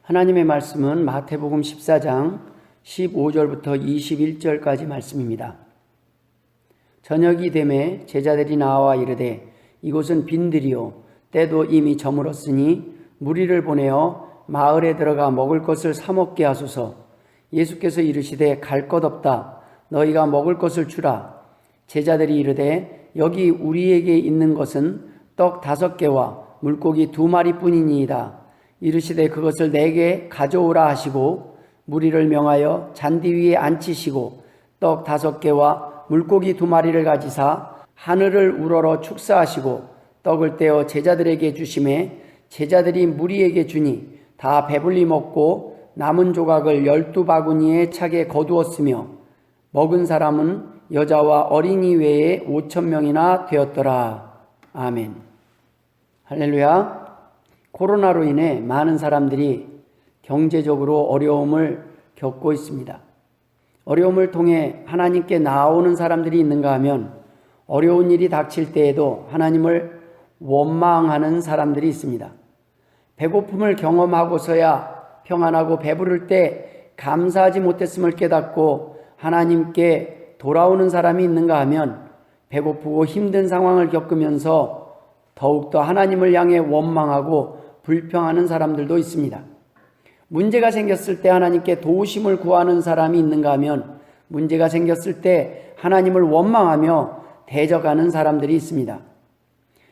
하나님의 말씀은 마태복음 14장 15절부터 21절까지 말씀입니다. 저녁이 되매 제자들이 나와 이르되 이곳은 빈들이요 때도 이미 저물었으니 무리를 보내어 마을에 들어가 먹을 것을 사 먹게 하소서. 예수께서 이르시되 갈 것 없다. 너희가 먹을 것을 주라. 제자들이 이르되 여기 우리에게 있는 것은 떡 5개와 물고기 2마리뿐이니이다. 이르시되 그것을 내게 가져오라 하시고 무리를 명하여 잔디 위에 앉히시고 떡 5개와 물고기 2마리를 가지사 하늘을 우러러 축사하시고 떡을 떼어 제자들에게 주시매 제자들이 무리에게 주니 다 배불리 먹고 남은 조각을 12바구니에 차게 거두었으며 먹은 사람은 여자와 어린이 외에 5,000명이나 되었더라. 아멘. 할렐루야. 코로나로 인해 많은 사람들이 경제적으로 어려움을 겪고 있습니다. 어려움을 통해 하나님께 나아오는 사람들이 있는가 하면 어려운 일이 닥칠 때에도 하나님을 원망하는 사람들이 있습니다. 배고픔을 경험하고서야 평안하고 배부를 때 감사하지 못했음을 깨닫고 하나님께 돌아오는 사람이 있는가 하면 배고프고 힘든 상황을 겪으면서 더욱더 하나님을 향해 원망하고 불평하는 사람들도 있습니다. 문제가 생겼을 때 하나님께 도우심을 구하는 사람이 있는가 하면 문제가 생겼을 때 하나님을 원망하며 대적하는 사람들이 있습니다.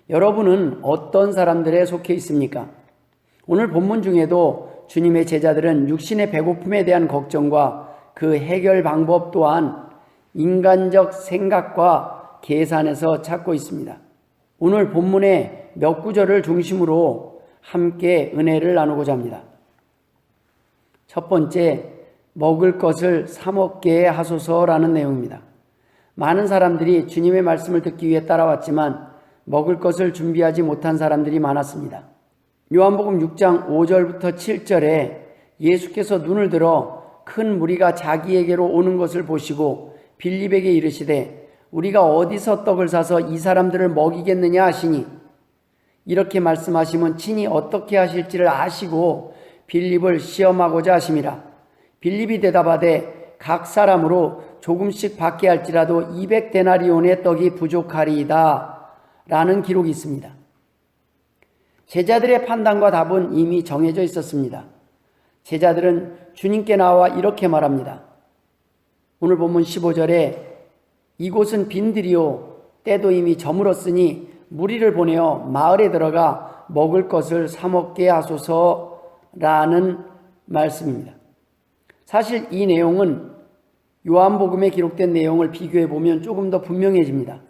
여러분은 어떤 사람들에 속해 있습니까? 오늘 본문 중에도 주님의 제자들은 육신의 배고픔에 대한 걱정과 그 해결 방법 또한 인간적 생각과 계산에서 찾고 있습니다. 오늘 본문의 몇 구절을 중심으로 함께 은혜를 나누고자 합니다. 첫 번째, 먹을 것을 사 먹게 하소서라는 내용입니다. 많은 사람들이 주님의 말씀을 듣기 위해 따라왔지만 먹을 것을 준비하지 못한 사람들이 많았습니다. 요한복음 6장 5절부터 7절에 예수께서 눈을 들어 큰 무리가 자기에게로 오는 것을 보시고 빌립에게 이르시되 우리가 어디서 떡을 사서 이 사람들을 먹이겠느냐 하시니 이렇게 말씀하시면 친히 어떻게 하실지를 아시고 빌립을 시험하고자 하심이라. 빌립이 대답하되 각 사람으로 조금씩 받게 할지라도 200데나리온의 떡이 부족하리이다 라는 기록이 있습니다. 제자들의 판단과 답은 이미 정해져 있었습니다. 제자들은 주님께 나와 이렇게 말합니다. 오늘 본문 15절에 이곳은 빈들이요 때도 이미 저물었으니 무리를 보내어 마을에 들어가 먹을 것을 사 먹게 하소서라는 말씀입니다. 사실 이 내용은 요한복음에 기록된 내용을 비교해 보면 조금 더 분명해집니다.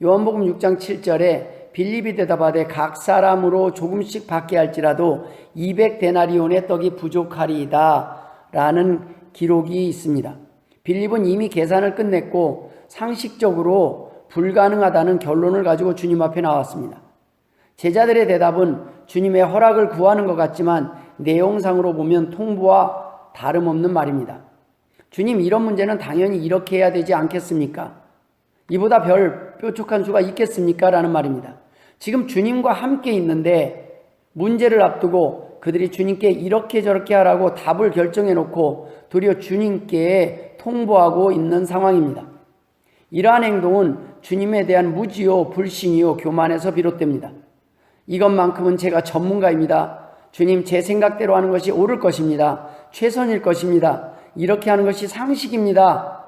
요한복음 6장 7절에 빌립이 대답하되 각 사람으로 조금씩 받게 할지라도 200데나리온의 떡이 부족하리이다 라는 기록이 있습니다. 빌립은 이미 계산을 끝냈고 상식적으로 불가능하다는 결론을 가지고 주님 앞에 나왔습니다. 제자들의 대답은 주님의 허락을 구하는 것 같지만 내용상으로 보면 통보와 다름없는 말입니다. 주님, 이런 문제는 당연히 이렇게 해야 되지 않겠습니까? 이보다 별 뾰족한 수가 있겠습니까? 라는 말입니다. 지금 주님과 함께 있는데 문제를 앞두고 그들이 주님께 이렇게 저렇게 하라고 답을 결정해 놓고 도리어 주님께 통보하고 있는 상황입니다. 이러한 행동은 주님에 대한 무지요, 불신이요, 교만에서 비롯됩니다. 이것만큼은 제가 전문가입니다. 주님, 제 생각대로 하는 것이 옳을 것입니다. 최선일 것입니다. 이렇게 하는 것이 상식입니다.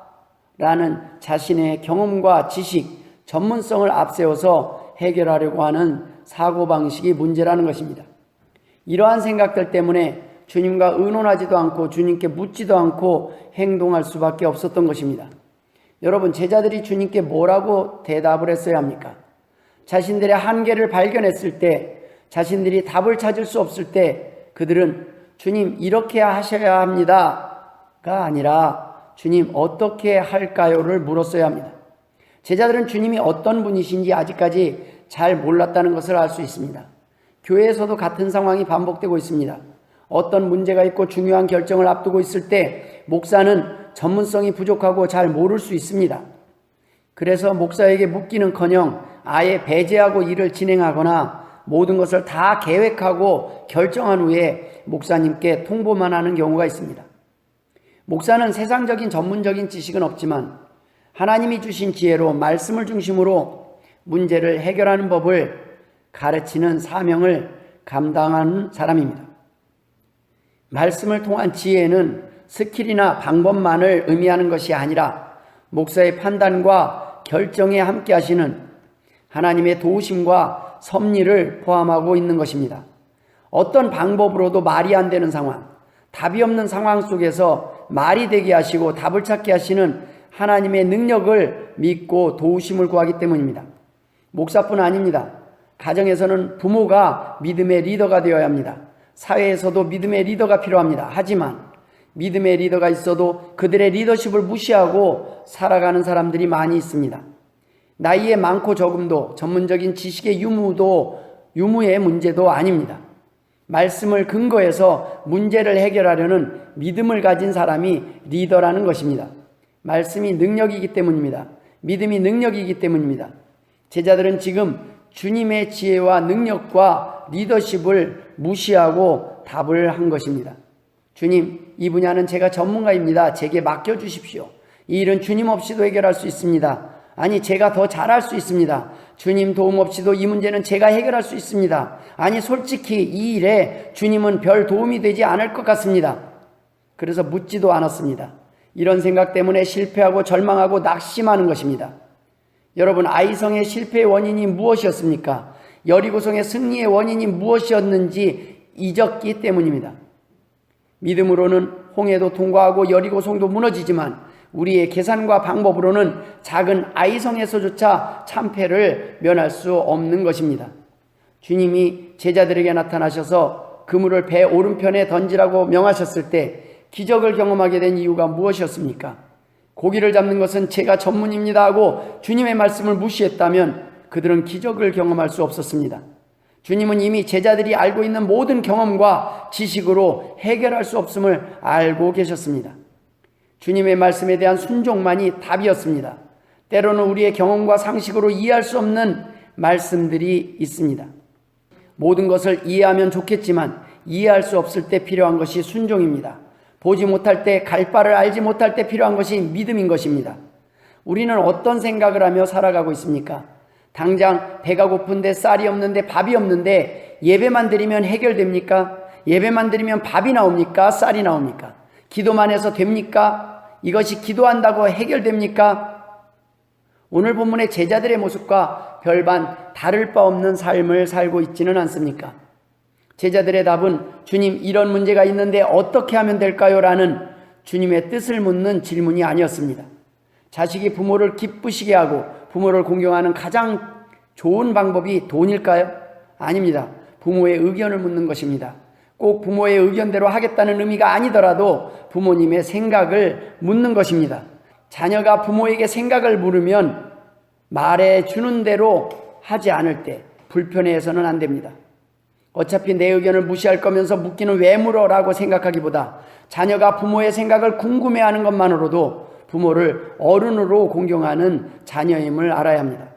라는 자신의 경험과 지식, 전문성을 앞세워서 해결하려고 하는 사고방식이 문제라는 것입니다. 이러한 생각들 때문에 주님과 의논하지도 않고 주님께 묻지도 않고 행동할 수밖에 없었던 것입니다. 여러분, 제자들이 주님께 뭐라고 대답을 했어야 합니까? 자신들의 한계를 발견했을 때, 자신들이 답을 찾을 수 없을 때 그들은 주님 이렇게 하셔야 합니다가 아니라 주님 어떻게 할까요를 물었어야 합니다. 제자들은 주님이 어떤 분이신지 아직까지 잘 몰랐다는 것을 알 수 있습니다. 교회에서도 같은 상황이 반복되고 있습니다. 어떤 문제가 있고 중요한 결정을 앞두고 있을 때 목사는 전문성이 부족하고 잘 모를 수 있습니다. 그래서 목사에게 묻기는커녕 아예 배제하고 일을 진행하거나 모든 것을 다 계획하고 결정한 후에 목사님께 통보만 하는 경우가 있습니다. 목사는 세상적인 전문적인 지식은 없지만 하나님이 주신 지혜로 말씀을 중심으로 문제를 해결하는 법을 가르치는 사명을 감당하는 사람입니다. 말씀을 통한 지혜는 스킬이나 방법만을 의미하는 것이 아니라 목사의 판단과 결정에 함께 하시는 하나님의 도우심과 섭리를 포함하고 있는 것입니다. 어떤 방법으로도 말이 안 되는 상황, 답이 없는 상황 속에서 말이 되게 하시고 답을 찾게 하시는 하나님의 능력을 믿고 도우심을 구하기 때문입니다. 목사뿐 아닙니다. 가정에서는 부모가 믿음의 리더가 되어야 합니다. 사회에서도 믿음의 리더가 필요합니다. 하지만 믿음의 리더가 있어도 그들의 리더십을 무시하고 살아가는 사람들이 많이 있습니다. 나이에 많고 적음도 전문적인 지식의 유무의 문제도 아닙니다. 말씀을 근거해서 문제를 해결하려는 믿음을 가진 사람이 리더라는 것입니다. 말씀이 능력이기 때문입니다. 믿음이 능력이기 때문입니다. 제자들은 지금 주님의 지혜와 능력과 리더십을 무시하고 답을 한 것입니다. 주님, 이 분야는 제가 전문가입니다. 제게 맡겨주십시오. 이 일은 주님 없이도 해결할 수 있습니다. 아니, 제가 더 잘할 수 있습니다. 주님 도움 없이도 이 문제는 제가 해결할 수 있습니다. 아니, 솔직히 이 일에 주님은 별 도움이 되지 않을 것 같습니다. 그래서 묻지도 않았습니다. 이런 생각 때문에 실패하고 절망하고 낙심하는 것입니다. 여러분, 아이성의 실패의 원인이 무엇이었습니까? 여리고성의 승리의 원인이 무엇이었는지 잊었기 때문입니다. 믿음으로는 홍해도 통과하고 여리고성도 무너지지만 우리의 계산과 방법으로는 작은 아이성에서조차 참패를 면할 수 없는 것입니다. 주님이 제자들에게 나타나셔서 그물을 배 오른편에 던지라고 명하셨을 때 기적을 경험하게 된 이유가 무엇이었습니까? 고기를 잡는 것은 제가 전문입니다 하고 주님의 말씀을 무시했다면 그들은 기적을 경험할 수 없었습니다. 주님은 이미 제자들이 알고 있는 모든 경험과 지식으로 해결할 수 없음을 알고 계셨습니다. 주님의 말씀에 대한 순종만이 답이었습니다. 때로는 우리의 경험과 상식으로 이해할 수 없는 말씀들이 있습니다. 모든 것을 이해하면 좋겠지만 이해할 수 없을 때 필요한 것이 순종입니다. 보지 못할 때, 갈 바를 알지 못할 때 필요한 것이 믿음인 것입니다. 우리는 어떤 생각을 하며 살아가고 있습니까? 당장 배가 고픈데 쌀이 없는데 밥이 없는데 예배만 드리면 해결됩니까? 예배만 드리면 밥이 나옵니까? 쌀이 나옵니까? 기도만 해서 됩니까? 이것이 기도한다고 해결됩니까? 오늘 본문의 제자들의 모습과 별반 다를 바 없는 삶을 살고 있지는 않습니까? 제자들의 답은 주님, 이런 문제가 있는데 어떻게 하면 될까요? 라는 주님의 뜻을 묻는 질문이 아니었습니다. 자식이 부모를 기쁘시게 하고 부모를 공경하는 가장 좋은 방법이 돈일까요? 아닙니다. 부모의 의견을 묻는 것입니다. 꼭 부모의 의견대로 하겠다는 의미가 아니더라도 부모님의 생각을 묻는 것입니다. 자녀가 부모에게 생각을 물으면 말해주는 대로 하지 않을 때 불편해서는 안 됩니다. 어차피 내 의견을 무시할 거면서 묻기는 왜 물어? 라고 생각하기보다 자녀가 부모의 생각을 궁금해하는 것만으로도 부모를 어른으로 공경하는 자녀임을 알아야 합니다.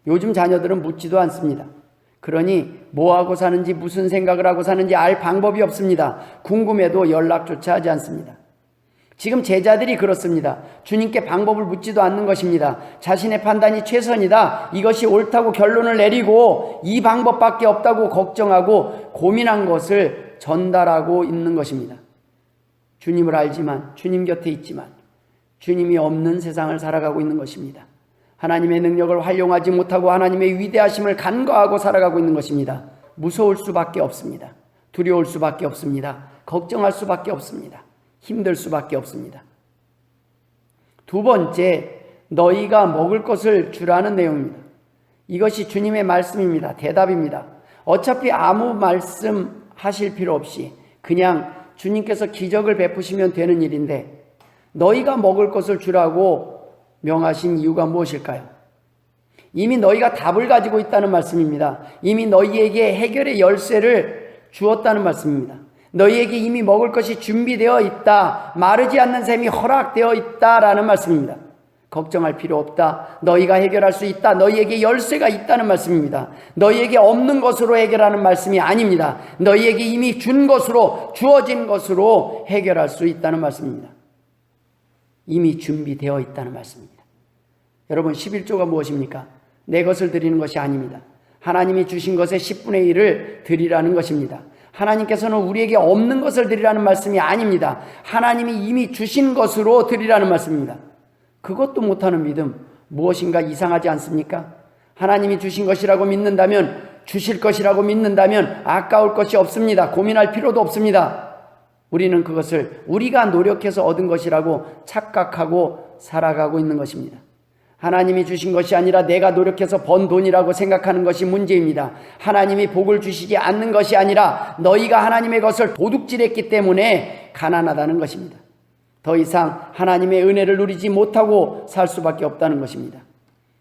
요즘 자녀들은 묻지도 않습니다. 그러니 뭐하고 사는지 무슨 생각을 하고 사는지 알 방법이 없습니다. 궁금해도 연락조차 하지 않습니다. 지금 제자들이 그렇습니다. 주님께 방법을 묻지도 않는 것입니다. 자신의 판단이 최선이다, 이것이 옳다고 결론을 내리고 이 방법밖에 없다고 걱정하고 고민한 것을 전달하고 있는 것입니다. 주님을 알지만, 주님 곁에 있지만 주님이 없는 세상을 살아가고 있는 것입니다. 하나님의 능력을 활용하지 못하고 하나님의 위대하심을 간과하고 살아가고 있는 것입니다. 무서울 수밖에 없습니다. 두려울 수밖에 없습니다. 걱정할 수밖에 없습니다. 힘들 수밖에 없습니다. 두 번째, 너희가 먹을 것을 주라는 내용입니다. 이것이 주님의 말씀입니다. 대답입니다. 어차피 아무 말씀 하실 필요 없이 그냥 주님께서 기적을 베푸시면 되는 일인데 너희가 먹을 것을 주라고 명하신 이유가 무엇일까요? 이미 너희가 답을 가지고 있다는 말씀입니다. 이미 너희에게 해결의 열쇠를 주었다는 말씀입니다. 너희에게 이미 먹을 것이 준비되어 있다, 마르지 않는 셈이 허락되어 있다라는 말씀입니다. 걱정할 필요 없다. 너희가 해결할 수 있다. 너희에게 열쇠가 있다는 말씀입니다. 너희에게 없는 것으로 해결하는 말씀이 아닙니다. 너희에게 이미 준 것으로, 주어진 것으로 해결할 수 있다는 말씀입니다. 이미 준비되어 있다는 말씀입니다. 여러분, 11조가 무엇입니까? 내 것을 드리는 것이 아닙니다. 하나님이 주신 것의 10분의 1을 드리라는 것입니다. 하나님께서는 우리에게 없는 것을 드리라는 말씀이 아닙니다. 하나님이 이미 주신 것으로 드리라는 말씀입니다. 그것도 못하는 믿음, 무엇인가 이상하지 않습니까? 하나님이 주신 것이라고 믿는다면, 주실 것이라고 믿는다면 아까울 것이 없습니다. 고민할 필요도 없습니다. 우리는 그것을 우리가 노력해서 얻은 것이라고 착각하고 살아가고 있는 것입니다. 하나님이 주신 것이 아니라 내가 노력해서 번 돈이라고 생각하는 것이 문제입니다. 하나님이 복을 주시지 않는 것이 아니라 너희가 하나님의 것을 도둑질했기 때문에 가난하다는 것입니다. 더 이상 하나님의 은혜를 누리지 못하고 살 수밖에 없다는 것입니다.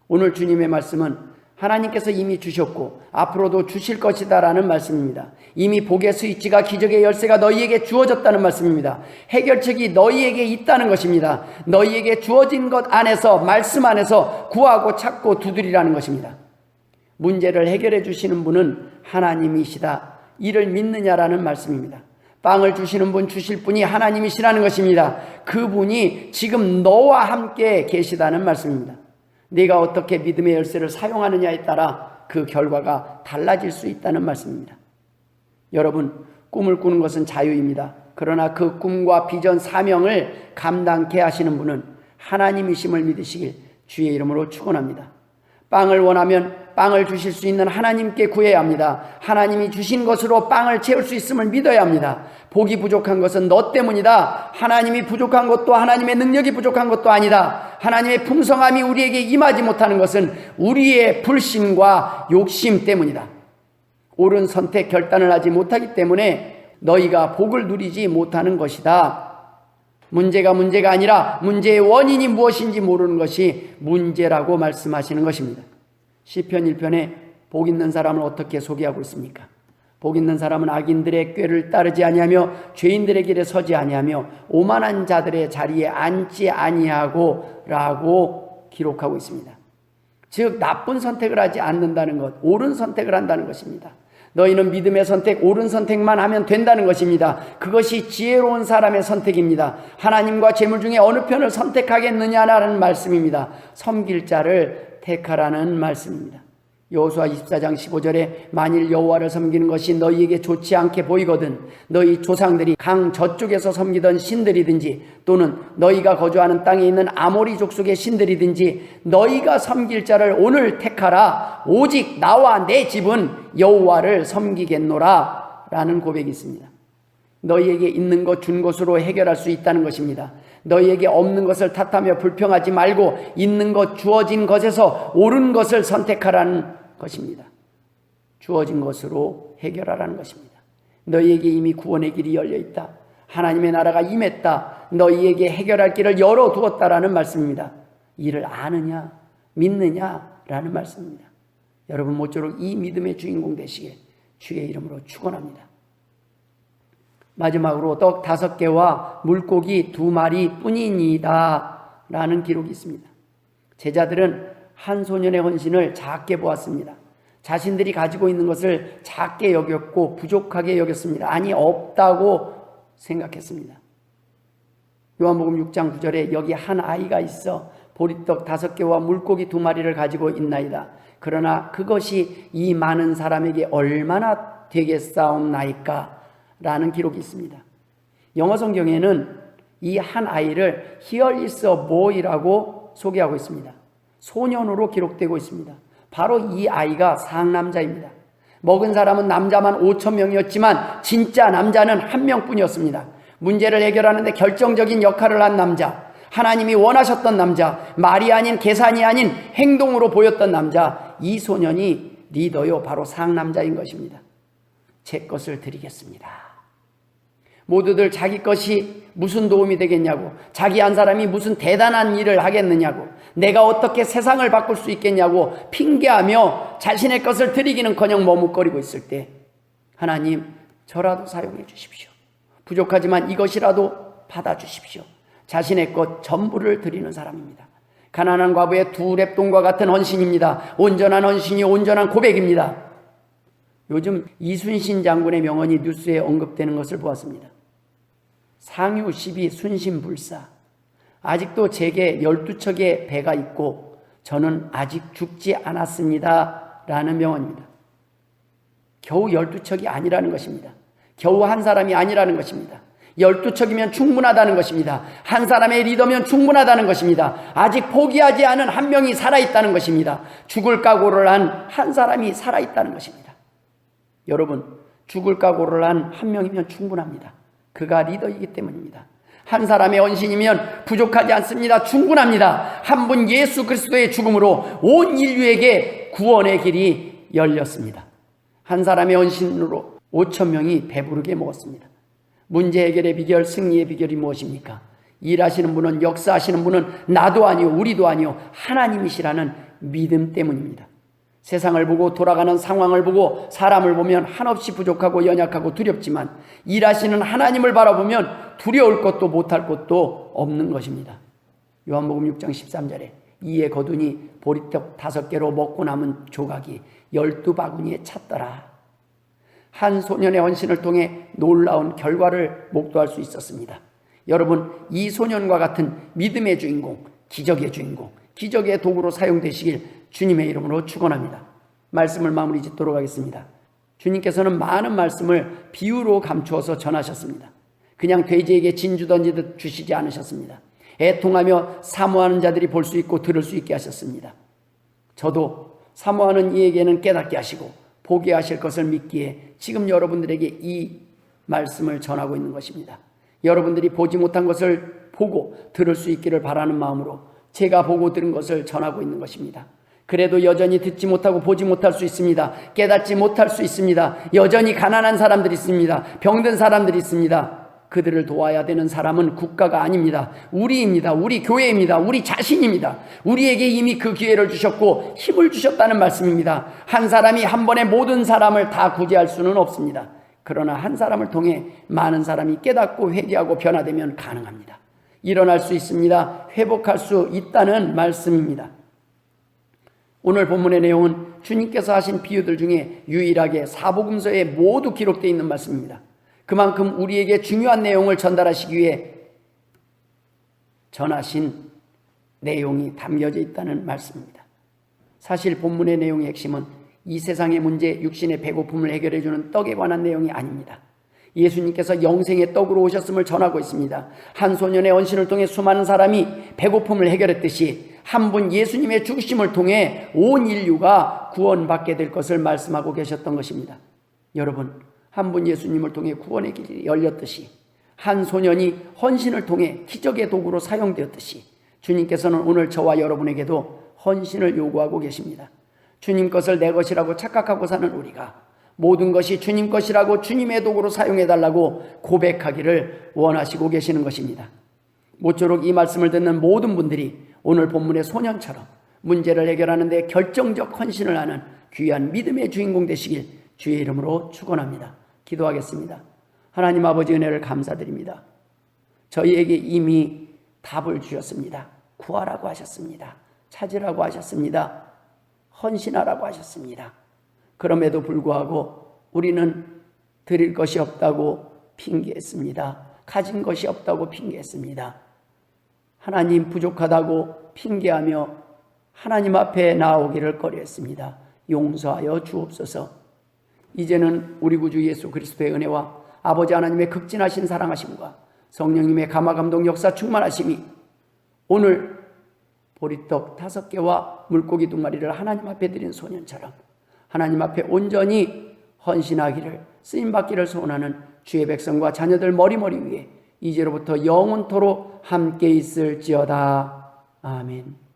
오늘 주님의 말씀은 하나님께서 이미 주셨고 앞으로도 주실 것이다라는 말씀입니다. 이미 복의 스위치가, 기적의 열쇠가 너희에게 주어졌다는 말씀입니다. 해결책이 너희에게 있다는 것입니다. 너희에게 주어진 것 안에서, 말씀 안에서 구하고 찾고 두드리라는 것입니다. 문제를 해결해 주시는 분은 하나님이시다. 이를 믿느냐라는 말씀입니다. 빵을 주시는 분, 주실 분이 하나님이시라는 것입니다. 그분이 지금 너와 함께 계시다는 말씀입니다. 네가 어떻게 믿음의 열쇠를 사용하느냐에 따라 그 결과가 달라질 수 있다는 말씀입니다. 여러분, 꿈을 꾸는 것은 자유입니다. 그러나 그 꿈과 비전, 사명을 감당케 하시는 분은 하나님이심을 믿으시길 주의 이름으로 축원합니다. 빵을 원하면 빵을 주실 수 있는 하나님께 구해야 합니다. 하나님이 주신 것으로 빵을 채울 수 있음을 믿어야 합니다. 복이 부족한 것은 너 때문이다. 하나님이 부족한 것도, 하나님의 능력이 부족한 것도 아니다. 하나님의 풍성함이 우리에게 임하지 못하는 것은 우리의 불신과 욕심 때문이다. 옳은 선택, 결단을 하지 못하기 때문에 너희가 복을 누리지 못하는 것이다. 문제가 아니라 문제의 원인이 무엇인지 모르는 것이 문제라고 말씀하시는 것입니다. 시편 1편에 복 있는 사람을 어떻게 소개하고 있습니까? 복 있는 사람은 악인들의 꾀를 따르지 아니하며 죄인들의 길에 서지 아니하며 오만한 자들의 자리에 앉지 아니하고 라고 기록하고 있습니다. 즉 나쁜 선택을 하지 않는다는 것, 옳은 선택을 한다는 것입니다. 너희는 믿음의 선택, 옳은 선택만 하면 된다는 것입니다. 그것이 지혜로운 사람의 선택입니다. 하나님과 재물 중에 어느 편을 선택하겠느냐라는 말씀입니다. 섬길 자를 택하라는 말씀입니다. 여호수아 24장 15절에 만일 여호와를 섬기는 것이 너희에게 좋지 않게 보이거든 너희 조상들이 강 저쪽에서 섬기던 신들이든지 또는 너희가 거주하는 땅에 있는 아모리 족속의 신들이든지 너희가 섬길 자를 오늘 택하라. 오직 나와 내 집은 여호와를 섬기겠노라 라는 고백이 있습니다. 너희에게 있는 것, 준 것으로 해결할 수 있다는 것입니다. 너희에게 없는 것을 탓하며 불평하지 말고 있는 것, 주어진 것에서 옳은 것을 선택하라는 것입니다. 주어진 것으로 해결하라는 것입니다. 너희에게 이미 구원의 길이 열려있다. 하나님의 나라가 임했다. 너희에게 해결할 길을 열어두었다라는 말씀입니다. 이를 아느냐, 믿느냐라는 말씀입니다. 여러분 모쪼록 이 믿음의 주인공 되시길 주의 이름으로 축원합니다. 마지막으로 떡 5개와 물고기 2마리 뿐이니이다 라는 기록이 있습니다. 제자들은 한 소년의 헌신을 작게 보았습니다. 자신들이 가지고 있는 것을 작게 여겼고 부족하게 여겼습니다. 아니 없다고 생각했습니다. 요한복음 6장 9절에 여기 한 아이가 있어 보리떡 5개와 물고기 2마리를 가지고 있나이다. 그러나 그것이 이 많은 사람에게 얼마나 되겠사옵나이까 라는 기록이 있습니다. 영어 성경에는 이 한 아이를 Here is a boy라고 소개하고 있습니다. 소년으로 기록되고 있습니다. 바로 이 아이가 상남자입니다. 먹은 사람은 남자만 5,000명이었지만 진짜 남자는 1명뿐이었습니다. 문제를 해결하는데 결정적인 역할을 한 남자, 하나님이 원하셨던 남자, 말이 아닌 계산이 아닌 행동으로 보였던 남자, 이 소년이 리더요 바로 상남자인 것입니다. 제 것을 드리겠습니다. 모두들 자기 것이 무슨 도움이 되겠냐고, 자기 한 사람이 무슨 대단한 일을 하겠느냐고, 내가 어떻게 세상을 바꿀 수 있겠냐고 핑계하며 자신의 것을 드리기는커녕 머뭇거리고 있을 때 하나님 저라도 사용해 주십시오. 부족하지만 이것이라도 받아주십시오. 자신의 것 전부를 드리는 사람입니다. 가난한 과부의 두 랩돈과 같은 헌신입니다. 온전한 헌신이 온전한 고백입니다. 요즘 이순신 장군의 명언이 뉴스에 언급되는 것을 보았습니다. 상유 12 순신불사. 아직도 제게 12척의 배가 있고 저는 아직 죽지 않았습니다. 라는 명언입니다. 겨우 12척이 아니라는 것입니다. 겨우 한 사람이 아니라는 것입니다. 12척이면 충분하다는 것입니다. 한 사람의 리더면 충분하다는 것입니다. 아직 포기하지 않은 한 명이 살아있다는 것입니다. 죽을 각오를 한 한 사람이 살아있다는 것입니다. 여러분, 죽을 각오를 한 한 명이면 충분합니다. 그가 리더이기 때문입니다. 한 사람의 헌신이면 부족하지 않습니다. 충분합니다. 한 분 예수 그리스도의 죽음으로 온 인류에게 구원의 길이 열렸습니다. 한 사람의 헌신으로 5,000명이 배부르게 먹었습니다. 문제 해결의 비결, 승리의 비결이 무엇입니까? 일하시는 분은, 역사하시는 분은 나도 아니요 우리도 아니요 하나님이시라는 믿음 때문입니다. 세상을 보고 돌아가는 상황을 보고 사람을 보면 한없이 부족하고 연약하고 두렵지만 일하시는 하나님을 바라보면 두려울 것도 못할 것도 없는 것입니다. 요한복음 6장 13절에 이에 거두니 보리떡 5개로 먹고 남은 조각이 12바구니에 찼더라. 한 소년의 헌신을 통해 놀라운 결과를 목도할 수 있었습니다. 여러분, 이 소년과 같은 믿음의 주인공, 기적의 주인공, 기적의 도구로 사용되시길 주님의 이름으로 축원합니다. 말씀을 마무리 짓도록 하겠습니다. 주님께서는 많은 말씀을 비유로 감추어서 전하셨습니다. 그냥 돼지에게 진주 던지듯 주시지 않으셨습니다. 애통하며 사모하는 자들이 볼 수 있고 들을 수 있게 하셨습니다. 저도 사모하는 이에게는 깨닫게 하시고 보게 하실 것을 믿기에 지금 여러분들에게 이 말씀을 전하고 있는 것입니다. 여러분들이 보지 못한 것을 보고 들을 수 있기를 바라는 마음으로 제가 보고 들은 것을 전하고 있는 것입니다. 그래도 여전히 듣지 못하고 보지 못할 수 있습니다. 깨닫지 못할 수 있습니다. 여전히 가난한 사람들이 있습니다. 병든 사람들이 있습니다. 그들을 도와야 되는 사람은 국가가 아닙니다. 우리입니다. 우리 교회입니다. 우리 자신입니다. 우리에게 이미 그 기회를 주셨고 힘을 주셨다는 말씀입니다. 한 사람이 한 번에 모든 사람을 다 구제할 수는 없습니다. 그러나 한 사람을 통해 많은 사람이 깨닫고 회개하고 변화되면 가능합니다. 일어날 수 있습니다. 회복할 수 있다는 말씀입니다. 오늘 본문의 내용은 주님께서 하신 비유들 중에 유일하게 사복음서에 모두 기록되어 있는 말씀입니다. 그만큼 우리에게 중요한 내용을 전달하시기 위해 전하신 내용이 담겨져 있다는 말씀입니다. 사실 본문의 내용의 핵심은 이 세상의 문제, 육신의 배고픔을 해결해 주는 떡에 관한 내용이 아닙니다. 예수님께서 영생의 떡으로 오셨음을 전하고 있습니다. 한 소년의 헌신을 통해 수많은 사람이 배고픔을 해결했듯이 한 분 예수님의 죽으심을 통해 온 인류가 구원받게 될 것을 말씀하고 계셨던 것입니다. 여러분, 한 분 예수님을 통해 구원의 길이 열렸듯이 한 소년이 헌신을 통해 기적의 도구로 사용되었듯이 주님께서는 오늘 저와 여러분에게도 헌신을 요구하고 계십니다. 주님 것을 내 것이라고 착각하고 사는 우리가 모든 것이 주님 것이라고 주님의 도구로 사용해달라고 고백하기를 원하시고 계시는 것입니다. 모쪼록 이 말씀을 듣는 모든 분들이 오늘 본문의 소년처럼 문제를 해결하는 데 결정적 헌신을 하는 귀한 믿음의 주인공 되시길 주의 이름으로 축원합니다. 기도하겠습니다. 하나님 아버지 은혜를 감사드립니다. 저희에게 이미 답을 주셨습니다. 구하라고 하셨습니다. 찾으라고 하셨습니다. 헌신하라고 하셨습니다. 그럼에도 불구하고 우리는 드릴 것이 없다고 핑계했습니다. 가진 것이 없다고 핑계했습니다. 하나님 부족하다고 핑계하며 하나님 앞에 나오기를 꺼려했습니다. 용서하여 주옵소서. 이제는 우리 구주 예수 그리스도의 은혜와 아버지 하나님의 극진하신 사랑하심과 성령님의 감화감동 역사 충만하심이 오늘 보리떡 5개와 물고기 2마리를 하나님 앞에 드린 소년처럼 하나님 앞에 온전히 헌신하기를 쓰임받기를 소원하는 주의 백성과 자녀들 머리머리 위에 이제로부터 영원토록 함께 있을지어다. 아멘.